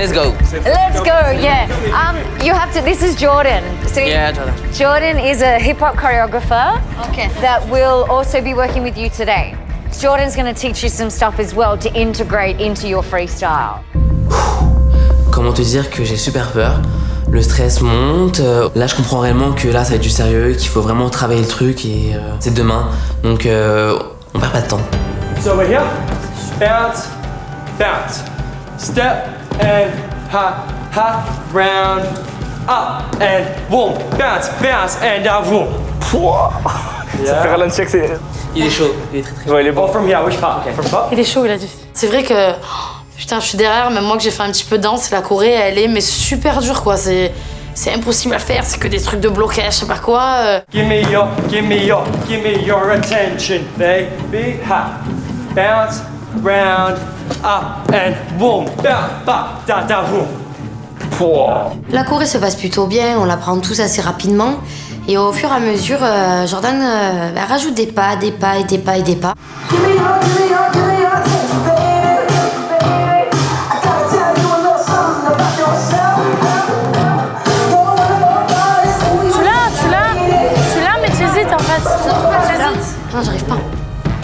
Let's go. Let's go, yeah. You have to, this is Jordan. So Yeah, Jordan. Jordan is a hip-hop choreographer that will also be working with you today. Jordan's going to teach you some stuff as well to integrate into your freestyle. Comment te dire que j'ai super peur. Le stress monte. Là, je comprends réellement que là, ça va être du sérieux, qu'il faut vraiment travailler le truc et c'est demain. Donc, on perd pas de temps. So we're here. Bounce, bounce. Step and ha, ha, round, up and boom. Bounce, bounce and down, boom. Ça fait ralentir que c'est... Il est chaud, il est très très chaud. Ouais, il est bon. Oh, from here, which part? Okay, from top. Il est chaud, il a dit. C'est vrai que, putain, je suis derrière, même moi que j'ai fait un petit peu de danse, la Corée, elle est mais super dure, quoi. C'est impossible à faire, c'est que des trucs de blocage, je sais pas quoi. Give me your attention, baby. Ha. Bounce, round, up and boom. Bounce, back, down, down, boom. La Corée se passe plutôt bien, on l'apprend tous assez rapidement. Et au fur et à mesure, Jordan rajoute des pas. Tu l'as, mais tu hésites en fait. Non, j'arrive pas.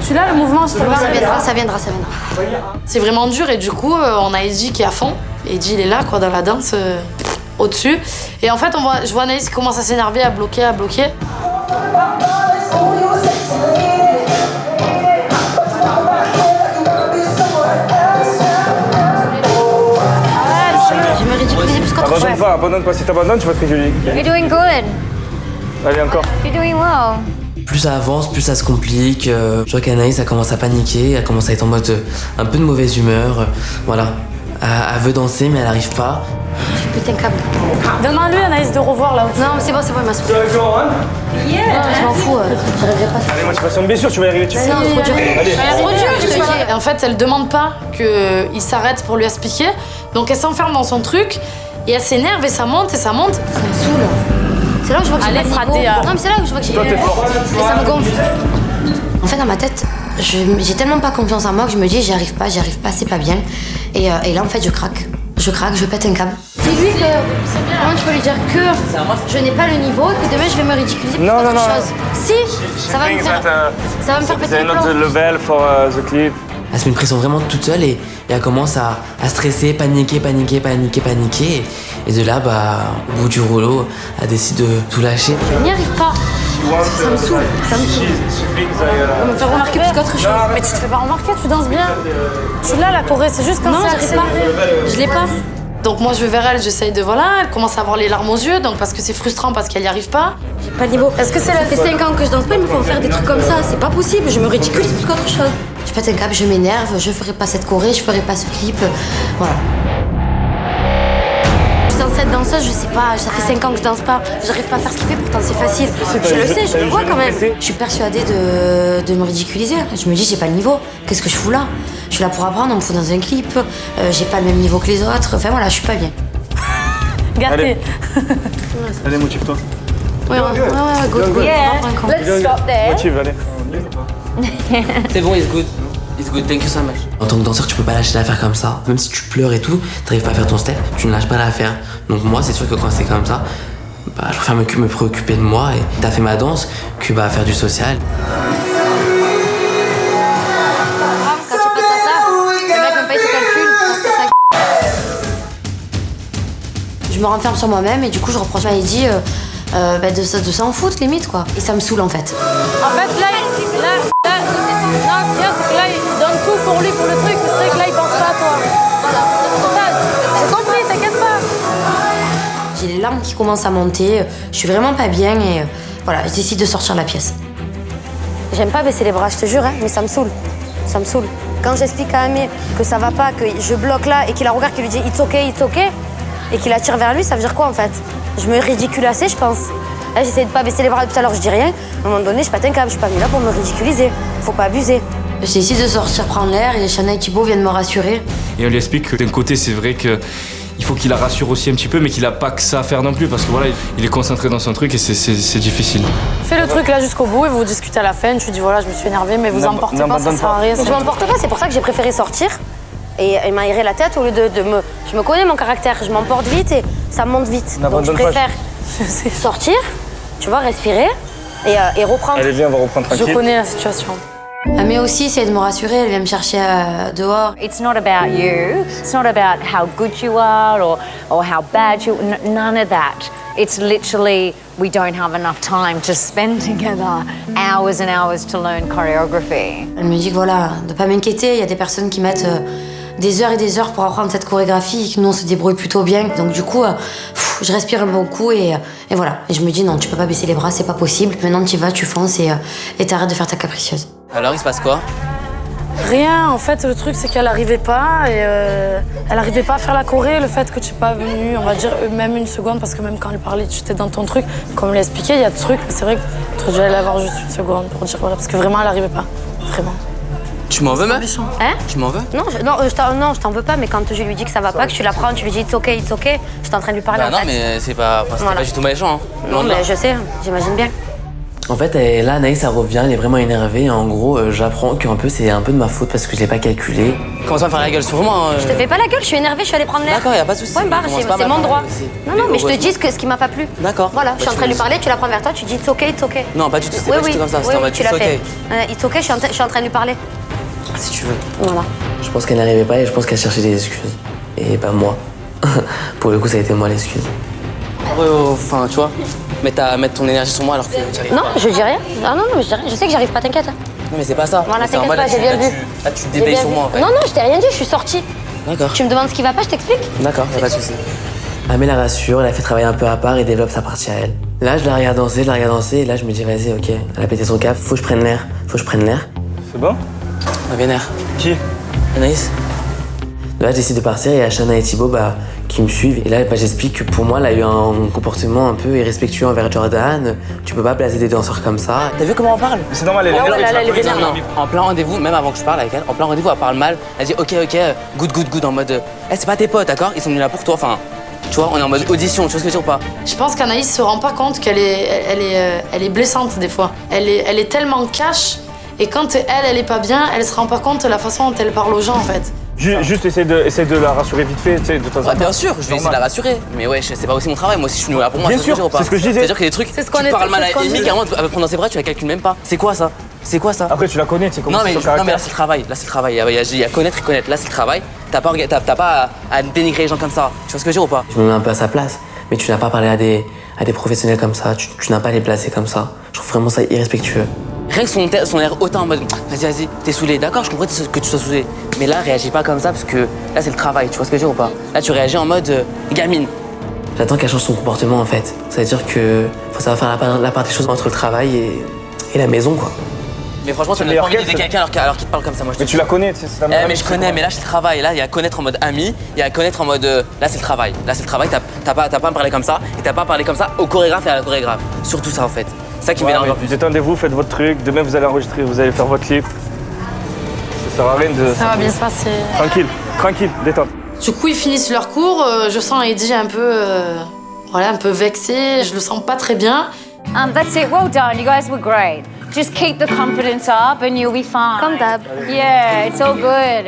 Tu l'as, le mouvement, je te vois. Ça viendra. C'est vraiment dur et du coup, on a Eddie qui est à fond. Eddie, il est là, quoi, dans la danse, au-dessus. Et en fait, je vois Anaïs qui commence à s'énerver, à bloquer. Je me ridiculise plus qu'autre chose. Abandonne pas. Si t'abandonnes, tu vas te ridiculiser. You're doing good. Allez, encore. You're doing well. Plus ça avance, plus ça se complique. Je vois qu'Anaïs, elle commence à paniquer, elle commence à être en mode un peu de mauvaise humeur. Voilà. Elle veut danser, mais elle n'arrive pas. Putain, câble. Demande-lui, Anaïs, de revoir là. Non, mais c'est bon, il m'a saoulé. So go on. Non, je m'en fous, j'arriverai pas. Allez, motivation, bien sûr, tu vas y arriver. Non, c'est trop dur. Allez. C'est trop dur, je te dis. Et en fait, elle demande pas qu'il s'arrête pour lui expliquer. Donc elle s'enferme dans son truc et elle s'énerve et ça monte. Ça me saoule. C'est là où je vois que j'ai Allez, pas le frater, niveau. Non, mais c'est là où je vois que j'ai pas le niveau. Et ça me gonfle. En fait, dans ma tête, j'ai tellement pas confiance en moi que je me dis j'y arrive pas, c'est pas bien. Et là, en fait, je craque, je pète un câble. Dis-lui que. Comment tu peux lui dire que je n'ai pas le niveau et que demain je vais me ridiculiser pour autre chose. Si, ça va me faire péter les plombs. The level for the clip. Elle se met une pression vraiment toute seule et elle commence à stresser, paniquer. Et de là, au bout du rouleau, elle décide de tout lâcher. Je n'y arrive pas. Ça me saoule. On me fait remarquer plus qu'autre chose. Mais tu te fais pas remarquer, tu danses bien. Tu l'as, la Corée, c'est juste quand Non, c'est j'arrive pas. Je l'ai pas. Donc moi je vais vers elle, j'essaye de elle commence à avoir les larmes aux yeux, donc parce que c'est frustrant, parce qu'elle n'y arrive pas. J'ai pas le niveau. Est-ce que c'est Ça fait 5 ans que je danse pas, il me faut faire des trucs comme ça. C'est pas possible, je me ridiculise plus qu'autre chose. Je pète un câble, je m'énerve, je ferai pas cette Corée, je ferai pas ce clip. Voilà. Je suis dans cette danseuse, je sais pas, ça fait 5 ans que je danse pas. J'arrive pas à faire ce qu'il fait, pourtant c'est facile. Je le sais, je le vois quand même. Je suis persuadée de me ridiculiser. Je me dis, j'ai pas le niveau. Qu'est-ce que je fous là? Je suis là pour apprendre, on me fout dans un clip. J'ai pas le même niveau que les autres. Enfin voilà, je suis pas bien. Gâtée. Allez, motive-toi. Ouais, go. Yeah. Let's stop there. Motive, allez. C'est bon, it's good. It's good, thank you so much. En tant que danseur, tu peux pas lâcher l'affaire comme ça. Même si tu pleures et tout, t'arrives pas à faire ton step, tu ne lâches pas l'affaire. Donc moi, c'est sûr que quand c'est comme ça, je préfère me préoccuper de moi et t'as fait ma danse que faire du social. Quand tu passes à ça, le mec même pas tes calculs, parce que ça... Je me renferme sur moi-même et du coup je reproche à Eddie de s'en foutre limite quoi. Et ça me saoule en fait. En fait là, non, ce qu'il y a, c'est que là, il donne tout pour lui, pour le truc, mais c'est vrai que là, il pense pas à toi. Voilà, c'est pour ça. J'ai compris, t'inquiète pas. J'ai les larmes qui commencent à monter, je suis vraiment pas bien et voilà, je décide de sortir de la pièce. J'aime pas baisser les bras, je te jure, hein, mais ça me saoule. Ça me saoule. Quand j'explique à Amé que ça va pas, que je bloque là et qu'il la regarde, qu'il lui dit it's okay, et qu'il attire vers lui, ça veut dire quoi en fait? Je me ridicule assez, je pense. Là, j'essaie de pas baisser les bras depuis tout à l'heure, je dis rien. À un moment donné, je pète un câble, je suis pas venue là pour me ridiculiser. Faut pas abuser. J'ai décidé de sortir prendre l'air et Shana et Thibaut viennent me rassurer. Et on lui explique que d'un côté, c'est vrai que il faut qu'il la rassure aussi un petit peu, mais qu'il a pas que ça à faire non plus, parce que voilà, il est concentré dans son truc et c'est difficile. Fais le truc là jusqu'au bout et vous discutez à la fin. Tu dis voilà, je me suis énervée, mais vous emportez pas, ça sert à rien. Je m'emporte pas, c'est pour ça que j'ai préféré sortir Et il m'a aéré la tête au lieu de me... Je me connais mon caractère, je m'emporte vite et ça monte vite. Donc je préfère sortir, tu vois, respirer et reprendre. Allez, viens, on va reprendre tranquille. Je connais la situation. Mais aussi, essayer de me rassurer, elle vient me chercher dehors. It's not about you. It's not about how good you are or how bad you. None of that. It's literally we don't have enough time to spend together, hours and hours to learn choreography. Elle me dit que voilà, de pas m'inquiéter, il y a des personnes qui mettent des heures et des heures pour apprendre cette chorégraphie et que nous on se débrouille plutôt bien. Donc du coup, je respire un bon coup et voilà. Et je me dis non, tu peux pas baisser les bras, c'est pas possible. Maintenant tu y vas, tu fonces et t'arrêtes de faire ta capricieuse. Alors, il se passe quoi? Rien, en fait, le truc, c'est qu'elle n'arrivait pas et elle n'arrivait pas à faire la choré. Le fait que tu n'es pas venu, on va dire, même une seconde, parce que même quand elle parlait, tu étais dans ton truc. Comme elle l'a expliqué, il y a des trucs, mais c'est vrai que tu aurais dû aller la voir juste une seconde pour dire voilà, parce que vraiment, elle n'arrivait pas. Vraiment. Tu m'en veux, meuf? Hein? Tu m'en veux? Non, je t'en veux pas, mais quand je lui dis que ça va pas, que tu la prends, tu lui dis it's okay, j'étais en train de lui parler Bah en non, fait. mais c'est pas, Voilà. pas du tout méchant. Hein. Non, mais je sais, j'imagine bien. En fait, là, Anaïs, elle revient, elle est vraiment énervée. En gros, j'apprends qu'un peu, c'est un peu de ma faute parce que je l'ai pas calculé. Commence pas à faire la gueule sur moi. Je te fais pas la gueule, je suis énervée, je suis allée prendre l'air. D'accord, y a pas de souci. Point barre, Commence c'est pas à mon m'apprendre, droit. c'est- Non, mais je te heureusement. dis ce qui m'a pas plu. D'accord. Voilà, Bah, je suis en train de lui parler, tu la prends vers toi, tu dis it's okay. Non, pas du tout, c'est Oui, pas du oui, tout comme ça. oui, C'était en oui, mode tu l'as it's fait. okay. It's okay, je suis en train de lui parler. Si tu veux. Voilà. Je pense qu'elle n'arrivait pas et je pense qu'elle cherchait des excuses. Et pas moi. Pour le coup, ça a été moi l'excuse. Ouais, enfin, tu vois, mettre ton énergie sur moi alors que tu arrives Non, pas. je dis rien. Non, je dis rien. Je sais que j'arrive pas, t'inquiète. Non, mais c'est pas ça. Voilà, Mais c'est en t'inquiète mode, pas, là, j'ai bien là, vu. Là, tu te J'ai débailles bien sur vu. moi en fait. Non, je t'ai rien dit, je suis sortie. D'accord. Tu me demandes ce qui va pas, je t'explique. D'accord, y'a pas de souci. Amé la rassure, elle a fait travailler un peu à part et développe sa partie à elle. Là, je la regarde danser, et là, je me dis, vas-y, ok, elle a pété son cap, faut que je prenne l'air. C'est bon? On vénère. Qui? Anaïs. Là, j'essaie de partir et il y a Shana et Thibaut qui me suivent. Et là, j'explique que pour moi, elle a eu un comportement un peu irrespectueux envers Jordan. Tu peux pas placer des danseurs comme ça. T'as vu comment on parle? C'est normal, elle est ouais, énervée, là, tu elle est la connais, vénère. Non, en plein rendez-vous, même avant que je parle avec elle, en plein rendez-vous, elle parle mal. Elle dit ok, good, en mode. C'est pas tes potes, d'accord? Ils sont venus là pour toi, enfin. Tu vois, on est en mode audition, tu vois ce que je veux dire ou pas? Je pense qu'Anaïs se rend pas compte qu'elle est blessante des fois. Elle est tellement cash et quand elle est pas bien, elle se rend pas compte de la façon dont elle parle aux gens en fait. Juste essaye de la rassurer vite fait, tu sais, de temps en temps. Ouais, bien sûr, je vais essayer de la rassurer. Mais ouais, c'est pas aussi mon travail, moi aussi je suis venu là pour moi. Bien tu vois sûr, ou pas c'est ce que je disais. C'est-à-dire qu'il y a des trucs, C'est ce qu'on tu est- parles mal c'est ce à qu'on Amy, dit. carrément, elle va prendre dans ses bras, tu la calcules même pas. C'est quoi ça? Après, tu la connais, tu sais comment Non c'est mais, son non mais là caractère. c'est le travail, Il y a connaître et connaître, là c'est le travail. T'as pas à dénigrer les gens comme ça, tu vois ce que je veux dire ou pas? Je me mets un peu à sa place, mais tu n'as pas parlé à des professionnels comme ça, tu n'as pas à les placer comme ça. Je trouve vraiment ça irrespectueux. Rien que son air hautain en mode vas-y, t'es saoulé, d'accord, je comprends que tu sois saoulé. Mais là, réagis pas comme ça parce que là c'est le travail, tu vois ce que je veux dire ou pas? Là tu réagis en mode gamine. J'attends qu'elle change son comportement en fait. Ça veut dire que faut savoir faire la part des choses entre le travail et la maison quoi. Mais franchement, tu n'as pas envie d'aider quelqu'un alors qu'il te parle comme ça, moi je te Mais tu la connais, tu sais, c'est ta meilleure mais amie, je connais, mais là c'est le travail. Là, il y a à connaître en mode ami, il y a à connaître en mode. Là c'est le travail. T'as pas à me parler comme ça et t'as pas à parler comme ça au chorégraphe et à la chorégraphe. Surtout ça en fait. C'est ça qui Ouais, m'énerve mais en plus. détendez-vous, faites votre truc. Demain, vous allez enregistrer, vous allez faire votre clip. Ça sert à rien de. Ça va bien se passer. Tranquille, détente. Du coup, ils finissent leur cours. Je sens Eddie un peu vexé. Je le sens pas très bien. That's it. Well done. You guys were great. Just keep the confidence up and you'll be fine. Comme d'hab. Yeah, it's all good.